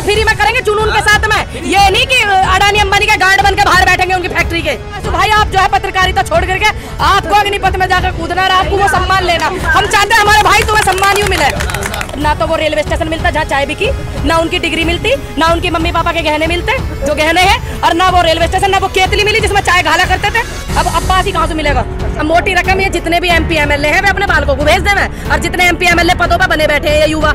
Free में करेंगे जुनून के साथ में। ये नहीं कि अडानी अंबानी के गार्ड बन के बाहर बैठेंगे उनकी फैक्ट्री के। तो भाई आप जो है पत्रकारिता छोड़ करके आपको अग्निपथ में जाकर कूदना और आपको वो सम्मान लेना। हम चाहते हैं हमारे भाई तुम्हें सम्मान यूँ मिले। ना तो वो रेलवे स्टेशन मिलता जहाँ चाय बिकी, ना उनकी डिग्री मिलती, ना उनकी मम्मी पापा के गहने मिलते जो गहने हैं, और ना वो रेलवे स्टेशन, ना वो केतली मिली जिसमें चाय घाला करते थे। अब अब्बास ही कहाँ से मिलेगा? अब मोटी रकम ये जितने भी MP MLA हैं वे अपने बालकों को भेज दें, और जितने MP MLA पदों पर बने बैठे हैं ये युवा,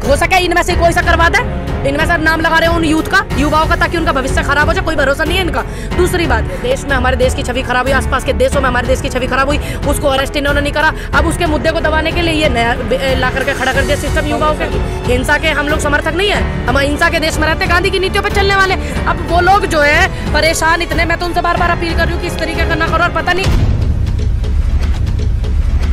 हो सके इनमें से कोई सा करवा दे। इनमें से नाम लगा रहे हैं उन यूथ का, युवाओं का, ताकि उनका भविष्य खराब हो जाए। कोई भरोसा नहीं है इनका। दूसरी बात, देश में हमारे देश की छवि खराब हुई, आसपास के देशों में हमारे देश की छवि खराब हुई, उसको अरेस्ट इन्होंने नहीं करा। अब उसके मुद्दे को दबाने के लिए ये नया ला करके खड़ा कर दिया सिस्टम युवाओं के। हिंसा के हम लोग समर्थक नहीं है, हम अहिंसा के देश में रहते, गांधी की नीतियों पर चलने वाले। अब वो लोग जो है परेशान इतने, मैं तो उनसे बार बार अपील कर रही हूँ कि इस तरीके का ना करो। और पता नहीं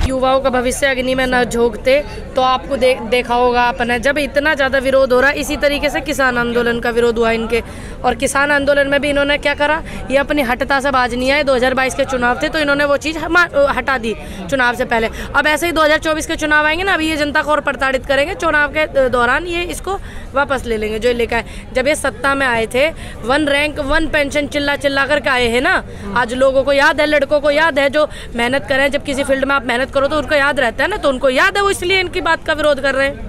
युवाओं का भविष्य अग्नि में न झोंकते तो आपको देखा होगा आपने, जब इतना ज़्यादा विरोध हो रहा है। इसी तरीके से किसान आंदोलन का विरोध हुआ इनके, और किसान आंदोलन में भी इन्होंने क्या करा, ये अपनी हटता से बाज नहीं आए। 2022 के चुनाव थे तो इन्होंने वो चीज़ हटा दी चुनाव से पहले। अब ऐसे ही 2024 के चुनाव आएंगे ना, अभी ये जनता को और प्रताड़ित करेंगे। चुनाव के दौरान ये इसको वापस ले लेंगे जो लेकर आए। जब ये सत्ता में आए थे 1 रैंक 1 पेंशन चिल्ला चिल्ला करके आए हैं ना। आज लोगों को याद है, लड़कों को याद है जो मेहनत करें। जब किसी फील्ड में आप मेहनत करो तो उनको याद रहता है ना, तो उनको याद है, वो इसलिए इनकी बात का विरोध कर रहे हैं।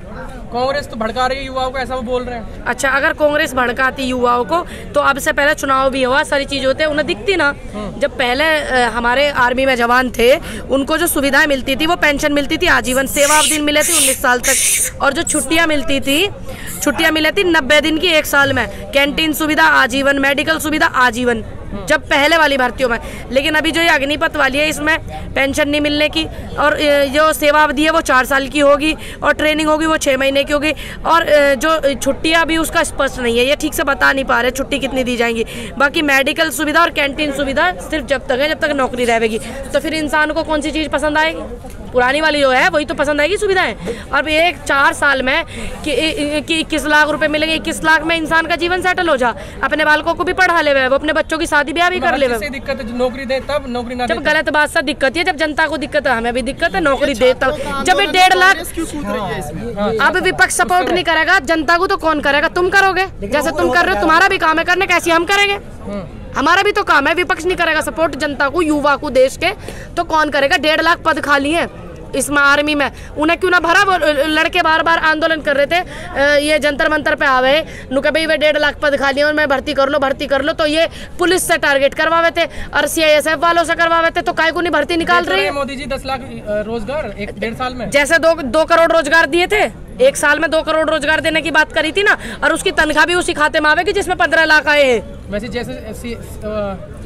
कांग्रेस तो भड़का रही है युवाओं को, ऐसा वो बोल रहे हैं। अच्छा, अगर कांग्रेस भड़काती युवाओं को तो अब से पहले चुनाव भी हुआ, सारी चीज होते उन्हें दिखती ना। जब पहले हमारे आर्मी में जवान थे उनको जो सुविधाएं मिलती थी, वो पेंशन मिलती थी, आजीवन सेवा दिन मिले थे 19 साल तक, और जो छुट्टियां मिलती थी, छुट्टियां मिली थी 90 दिन की 1 साल में, कैंटीन सुविधा आजीवन, मेडिकल सुविधा आजीवन, जब पहले वाली भर्तियों में। लेकिन अभी जो ये अग्निपथ वाली है इसमें पेंशन नहीं मिलने की, और जो सेवा अवधि है वो 4 साल की होगी, और ट्रेनिंग होगी वो 6 महीने की होगी, और जो छुट्टियां अभी उसका स्पष्ट नहीं है, ये ठीक से बता नहीं पा रहे छुट्टी कितनी दी जाएंगी। बाकी मेडिकल सुविधा और कैंटीन सुविधा सिर्फ जब तक है जब तक नौकरी रहेगी। तो फिर इंसान को कौन सी चीज़ पसंद आएगी? पुरानी वाली जो है वही तो पसंद आएगी सुविधाएं। अब एक 4 साल में कि 21 लाख रुपए मिलेंगे, 21 लाख में इंसान का जीवन सेटल हो जा, अपने बालकों को भी पढ़ा ले, वो अपने बच्चों की शादी ब्याह भी कर ले। दिक्कत है नौकरी दे तब, नौकरी ना जब गलत बात से दिक्कत है, जब जनता को दिक्कत है, हमें भी दिक्कत है, नौकरी दे तब। जब 1.5 लाख, अब विपक्ष सपोर्ट नहीं करेगा जनता को तो कौन करेगा? तुम करोगे, जैसे तुम कर रहे हो, तुम्हारा भी काम है करने, कैसे हम करेंगे? हमारा भी तो काम है। विपक्ष नहीं करेगा सपोर्ट जनता को, युवा को, देश के, तो कौन करेगा? 1.5 लाख पद खाली हैं इसमें आर्मी में, उन्हें क्यों ना भरा? वो लड़के बार बार आंदोलन कर रहे थे, ये जंतर मंतर पे आवे नुके भाई वे 1.5 लाख पद खाली और मैं भर्ती कर लो, तो ये पुलिस से टारगेट करवावे थे और CISF वालों से करवावे थे। तो काय को नहीं भर्ती निकाल रही है? मोदी जी 10 लाख रोजगार 1.5 साल में, जैसे 2 करोड़ रोजगार दिए थे, 1 साल में 2 करोड़ रोजगार देने की बात करी थी ना, और उसकी तनख्वाह भी उसी खाते में आवेगी जिसमें 15 लाख आए हैं। वैसे जैसे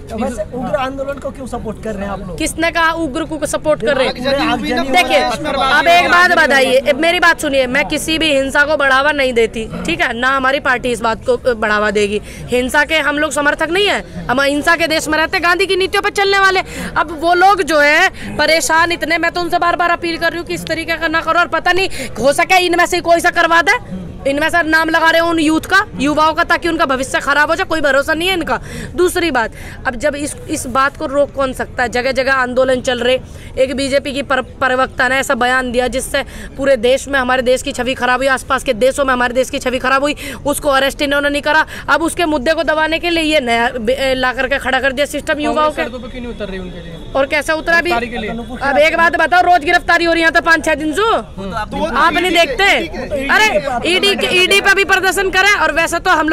उग्र आंदोलन को क्यों सपोर्ट कर रहे हैं आप लोग? किसने कहा उग्र को सपोर्ट कर रहे हैं? देखिए, अब एक बात बताइए, मेरी बात सुनिए, मैं किसी भी हिंसा को बढ़ावा नहीं देती, ठीक है ना? हमारी पार्टी इस बात को बढ़ावा देगी। हिंसा के हम लोग समर्थक नहीं है, हम अहिंसा के देश में रहते, गांधी की नीतियों पर चलने वाले। अब वो लोग जो है परेशान इतने, मैं तो उनसे बार बार अपील कर रही हूँ कि इस तरीके का ना करो। और पता नहीं, हो सके इनमें से कोई सा करवा दे, इनमें से नाम लगा रहे हैं उन यूथ का, युवाओं का, ताकि उनका भविष्य खराब हो जाए। कोई भरोसा नहीं है इनका। दूसरी बात, अब जब इस बात को रोक कौन सकता है? जगह जगह आंदोलन चल रहे। एक बीजेपी की प्रवक्ता ने ऐसा बयान दिया जिससे पूरे देश में हमारे देश की छवि खराब हुई, आसपास के देशों में हमारे देश की छवि खराब हुई, उसको अरेस्ट इन्होंने नहीं करा। अब उसके मुद्दे को दबाने के लिए ये नया ला करके खड़ा कर दिया सिस्टम युवाओं के। उतर रही उनके लिए, और कैसे उतरा भी? अब एक बात बताओ, रोज गिरफ्तारी हो रही है 5-6 दिन जो आप नहीं देखते? अरे ईडी पे भी प्रदर्शन करें। और वैसे तो हम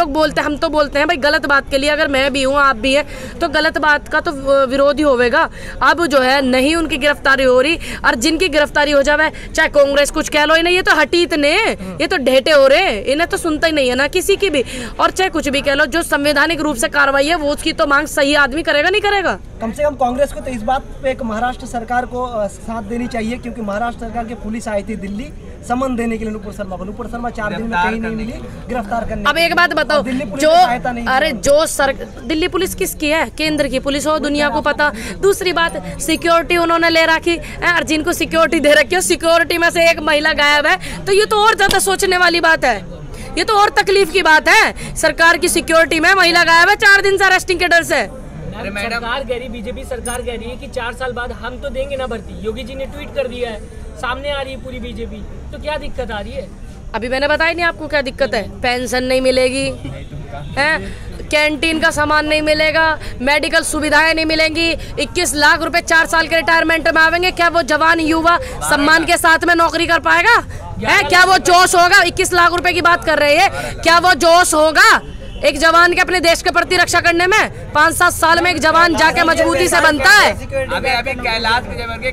तो बोलते हैं भाई गलत बात के लिए, अगर मैं भी हूँ आप भी है तो गलत बात का तो विरोधी होवेगा। अब जो है नहीं उनकी गिरफ्तारी हो रही, और जिनकी गिरफ्तारी हो जावे, चाहे कांग्रेस कुछ कह लो, इन्हें ये तो हटी इतने, ये तो ढेटे हो रहे, इन्हें तो सुनता ही नहीं है ना किसी की भी। और चाहे कुछ भी कह लो, जो संवैधानिक रूप से कार्रवाई है वो उसकी तो मांग सही आदमी करेगा, नहीं करेगा? कम से कम कांग्रेस को तो इस बात पे एक महाराष्ट्र सरकार को साथ देनी चाहिए, क्योंकि महाराष्ट्र सरकार की पुलिस आई थी दिल्ली समन देने के लिए नुपुर शर्मा को। नुपुर शर्मा 4 दिन में कहीं नहीं मिली गिरफ्तार करने। अब एक बात बताओ, दिल्ली पुलिस किसकी है? केंद्र की पुलिस हो, दुनिया को पता। दूसरी बात, सिक्योरिटी उन्होंने ले रखी, और जिनको सिक्योरिटी दे रखी हो, सिक्योरिटी में से एक महिला गायब है, तो ये तो और ज्यादा सोचने वाली बात है, ये तो और तकलीफ की बात है। सरकार की सिक्योरिटी में महिला गायब है 4 दिन से अरेस्टिंग के डर से। सरकार कह रही, बीजेपी सरकार कह रही है कि 4 साल बाद हम तो देंगे ना भर्ती। योगी जी ने ट्वीट कर दिया है, सामने आ रही है पूरी बीजेपी, तो क्या दिक्कत आ रही है? अभी मैंने बताया नहीं आपको क्या दिक्कत है। पेंशन नहीं मिलेगी, कैंटीन का सामान नहीं मिलेगा, मेडिकल सुविधाएं नहीं मिलेंगी। 21 लाख रुपए 4 साल के रिटायरमेंट में आवेंगे, क्या वो जवान युवा सम्मान के साथ में नौकरी कर पाएगा? है क्या वो जोश होगा? 21 लाख रुपए की बात कर रहे हैं, क्या वो जोश होगा एक जवान के अपने देश के प्रति रक्षा करने में? 5-7 साल में एक जवान जाके मजबूती से बनता है। अभी कैलाश विजयवर्गीय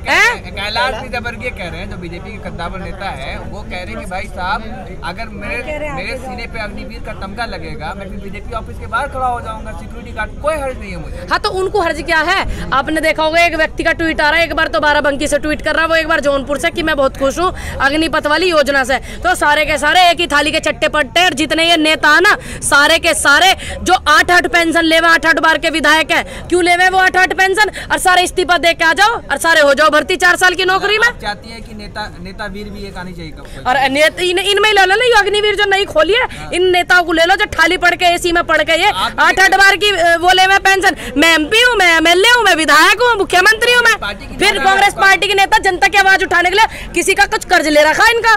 कह रहे हैं, जो बीजेपी के कद्दावर नेता है, वो कह रहे हैं कि भाई साहब अगर मेरे सीने पे अग्निवीर का तमगा लगेगा, मैं फिर बीजेपी ऑफिस के बाहर खड़ा हो जाऊंगा, सिक्योरिटी गार्ड, कोई हर्ज नहीं है मुझे। हाँ, तो उनको हर्ज क्या है? आपने देखा होगा एक व्यक्ति का ट्वीट आ रहा है, एक बार तो बाराबंकी से ट्वीट कर रहा है, वो एक बार जौनपुर से, कि मैं बहुत खुश हूँ अग्निपथ वाली योजना से। तो सारे के सारे एक ही थाली के चट्टे पट्टे, और जितने ये नेता है ना, सारे के सारे जो 8-8 पेंशन लेवे, 8-8 बार के विधायक हैं, क्यों लेवे वो 8-8 पेंशन? और सारे इस्तीफा दे के आ जाओ और सारे हो जाओ भर्ती 4 साल की नौकरी में। चाहती है कि नेता वीर भी एक आनी चाहिए। और इनमें ले लो ना, ये अग्निवीर जो नहीं खोली है, इन नेताओं को ले लो जो ठाली पड़ के एसी में पड़ के ये 8-8 बार की वो लेवे पेंशन। मैं MP हूँ, मैं MLA हूँ, मैं विधायक हूँ, मुख्यमंत्री हूँ मैं। फिर कांग्रेस पार्टी के नेता जनता की आवाज उठाने के लिए किसी का कुछ कर्ज ले रखा इनका।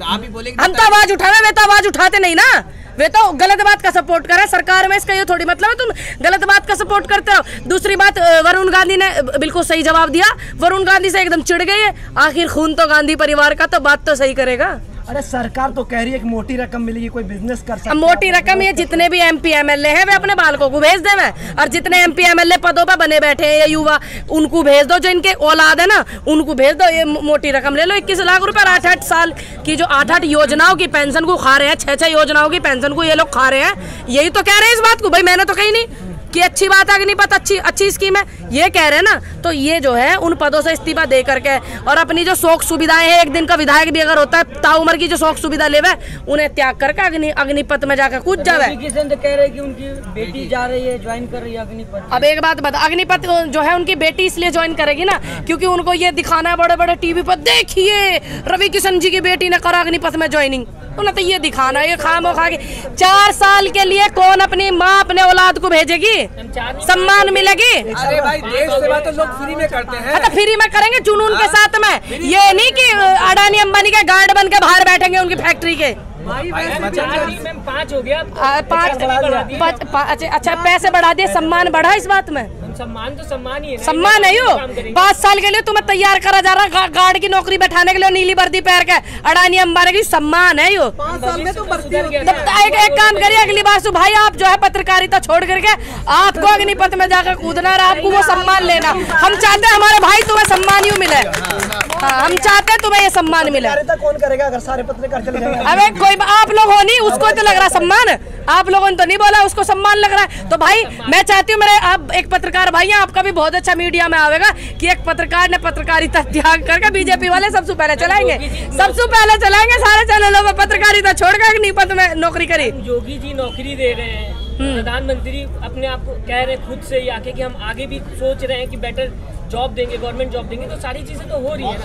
आप ही बोले हम तो आवाज उठावे, वे तो आवाज उठाते नहीं ना, वे तो गलत बात का सपोर्ट कर रहे हैं। सरकार में इसका ये थोड़ी मतलब है तुम गलत बात का सपोर्ट करते हो। दूसरी बात, वरुण गांधी ने बिल्कुल सही जवाब दिया, वरुण गांधी से एकदम चिढ़ गई है। आखिर खून तो गांधी परिवार का, तो बात तो सही करेगा। अरे सरकार तो कह रही है कि मोटी रकम मिलेगी, कोई बिजनेस कर सकता है। मोटी रकम ये जितने भी MP MLA हैं वे अपने बालकों को भेज देवे, और जितने MP MLA पदों पर बने बैठे हैं ये युवा, उनको भेज दो, जो इनके औलाद है ना उनको भेज दो। ये मोटी रकम ले लो, 21 लाख रुपए 8-8 साल की जो 8-8 योजनाओं की पेंशन को खा रहे हैं, 6-6 योजनाओं की पेंशन को ये लोग खा रहे हैं। यही तो कह रहे हैं इस बात को, भाई मैंने तो कही नहीं कि अच्छी बात है अग्निपथ अच्छी स्कीम है, ये कह रहे हैं ना। तो ये जो है उन पदों से इस्तीफा दे करके, और अपनी जो शौक सुविधाएं हैं, एक दिन का विधायक भी अगर होता है ताउमर की जो शौक सुविधा लेवे, उन्हें त्याग करके अग्निपथ में जाकर कूद जावे। कह रहे कि उनकी बेटी जा रही है, ज्वाइन कर रही है अग्निपथ। अब एक बात बता, अग्निपथ जो है उनकी बेटी इसलिए ज्वाइन करेगी ना क्योंकि उनको ये दिखाना है बड़े बड़े टीवी पर, देखिए रवि किशन जी की बेटी ने करा अग्निपथ में ज्वाइनिंग। उन्हें तो ये दिखाना है, ये खामो खा के 4 साल के लिए कौन अपनी माँ अपने औलाद को भेजेगी? सम्मान मिलेगी? अरे भाई देश सेवा तो लोग फ्री में करते हैं। तो फ्री में करेंगे जुनून के साथ में, ये नहीं कि अडानी अंबानी के गार्ड बन के बाहर बैठेंगे उनकी फैक्ट्री के। 5 हो गया, 5 अच्छा पैसे बढ़ा दिए, सम्मान बढ़ा इस बात में? सम्मान तो सम्मान ही है, सम्मान है यो। 5 साल के लिए तुम्हें तैयार करा जा रहा गार्ड की नौकरी बैठाने के लिए, नीली वर्दी पहन के अडानी अंबानी की, सम्मान है यो। 5 साल में तो भर्ती एक काम करिए, अगली बार से भाई आप जो है पत्रकारिता छोड़ करके आपको अग्निपथ में जाकर कूदना और आपको वो सम्मान लेना। हम चाहते हैं हमारे भाई तुम्हें सम्मान यूँ मिले, हम चाहते हैं तुम्हें ये सम्मान मिले। कौन करेगा अगर सारे पत्रकार चले जाएंगे? अबे कोई आप लोग हो नहीं, उसको तो लग रहा सम्मान, आप लोगों ने तो नहीं बोला उसको सम्मान लग रहा है। तो भाई मैं चाहती हूँ मेरे आप एक पत्रकार भाई हैं, आपका भी बहुत अच्छा मीडिया में आवेगा कि एक पत्रकार ने पत्रकारिता त्याग करके, बीजेपी वाले सबसे पहले चलाएंगे सारे चैनलों में पत्रकारिता छोड़कर अग्निपथ में नौकरी करी। योगी जी नौकरी दे रहे हैं, प्रधानमंत्री अपने आप को कह रहे हैं खुद से ही आके कि हम आगे भी सोच रहे हैं कि बेटर जॉब देंगे, गवर्नमेंट जॉब देंगे, तो सारी चीजें तो हो रही है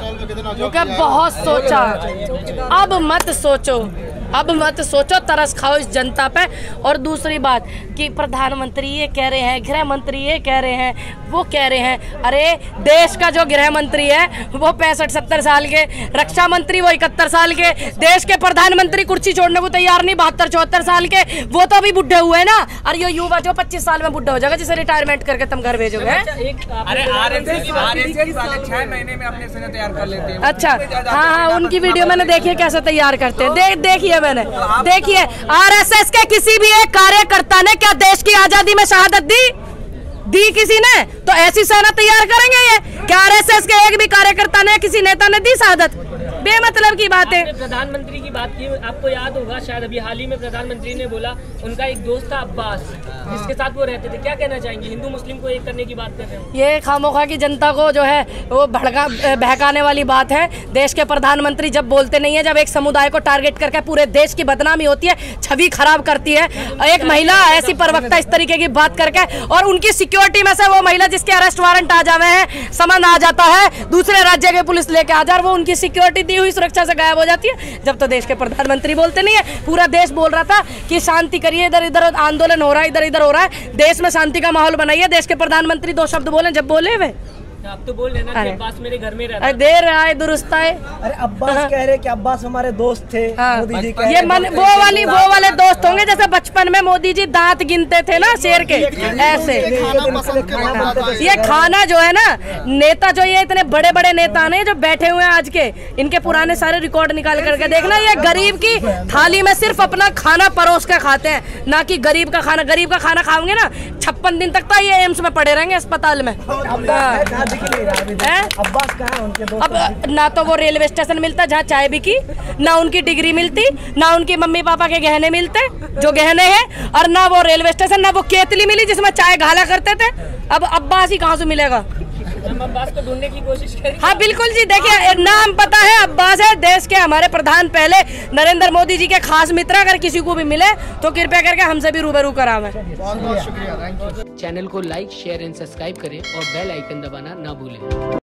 ना। क्योंकि बहुत सोचा, अब मत सोचो, तरस खाओ इस जनता पे। और दूसरी बात कि प्रधानमंत्री ये कह रहे हैं, गृह मंत्री ये कह रहे हैं, वो कह रहे हैं, अरे देश का जो गृह मंत्री है वो 65-70 साल के, रक्षा मंत्री वो 71 साल के, देश के प्रधानमंत्री कुर्सी छोड़ने को तैयार नहीं 72-74 साल के, वो तो अभी बुढ़े हुए ना। और ये युवा जो 25 साल में बुढ़ा हो जाएगा, जिसे रिटायरमेंट करके तुम घर भेजोगे। अरे RSS वाले 6 महीने में अपने सेना तैयार कर लेते हैं। अच्छा, हाँ, उनकी वीडियो मैंने देखी है कैसे तैयार करते हैं, देखिए मैंने, देखिए RSS के किसी भी एक कार्यकर्ता ने क्या देश की आजादी में शहादत दी किसी ने? तो ऐसी सेना तैयार करेंगे ये? क्या RSS के एक भी कार्यकर्ता ने, किसी नेता ने दी शहादत? बेमतलब की बात है। प्रधानमंत्री की बात की, आपको याद होगा शायद अभी हाल ही में प्रधानमंत्री ने बोला उनका एक दोस्त था अब्बास, जिसके साथ वो रहते थे। क्या कहना चाहेंगे? हिंदू मुस्लिम को एक करने की बात कर रहे हैं। ये खामोखा की जनता को जो है वो बहकाने वाली बात है। देश के प्रधानमंत्री जब बोलते नहीं है, जब एक समुदाय को टारगेट करके पूरे देश की बदनामी होती है, छवि खराब करती है, एक महिला ऐसी प्रवक्ता इस तरीके की बात करके, और उनकी सिक्योरिटी में से वो महिला जिसके अरेस्ट वारंट आ जावे हैं, समन आ जाता है, दूसरे राज्य के पुलिस लेके आ जा, वो उनकी सिक्योरिटी दी हुई सुरक्षा से गायब हो जाती है। जब तो देश के प्रधानमंत्री बोलते नहीं है। पूरा देश बोल रहा था कि शांति करिए, इधर इधर आंदोलन हो रहा है, इधर इधर हो रहा है, देश में शांति का माहौल बनाइए। देश के प्रधानमंत्री 2 शब्द बोले, जब बोले वे आप तो बोल रहे ना कि अब्बास मेरे घर में रहता है। देर आए दुरुस्त आए। अरे अब्बास कह रहे कि अब्बास हमारे दोस्त थे। मोदी जी कह ये मन वो वाले दोस्त होंगे जैसे बचपन में मोदी जी दांत गिनते थे ना शेर के, ऐसे। ये खाना जो है ना, नेता जो ये इतने बड़े बड़े नेता ने जो बैठे हुए हैं आज के, इनके पुराने सारे रिकॉर्ड निकाल करके देखना, ये गरीब की थाली में सिर्फ अपना खाना परोस के खाते हैं, ना कि गरीब का खाना। गरीब का खाना खाओगे ना 56 दिन तक तो ये एम्स में पड़े रहेंगे, अस्पताल में। अब्बास कहाँ है उनके दोस्त? अब ना तो वो रेलवे स्टेशन मिलता जहाँ चाय बिकी, ना उनकी डिग्री मिलती, ना उनकी मम्मी पापा के गहने मिलते जो गहने हैं, और ना वो रेलवे स्टेशन, ना वो केतली मिली जिसमें चाय घाला करते थे। अब अब्बास ही कहाँ से मिलेगा? हम अब्बास को ढूंढने की कोशिश करें। हाँ बिल्कुल जी, देखिए नाम पता है, अब्बास है, देश के हमारे प्रधान पहले नरेंद्र मोदी जी के खास मित्र। अगर किसी को भी मिले तो कृपया करके हमसे भी रूबरू करावें। बहुत बहुत शुक्रिया। चैनल को लाइक, शेयर एंड सब्सक्राइब करें और बेल आइकन दबाना ना भूलें।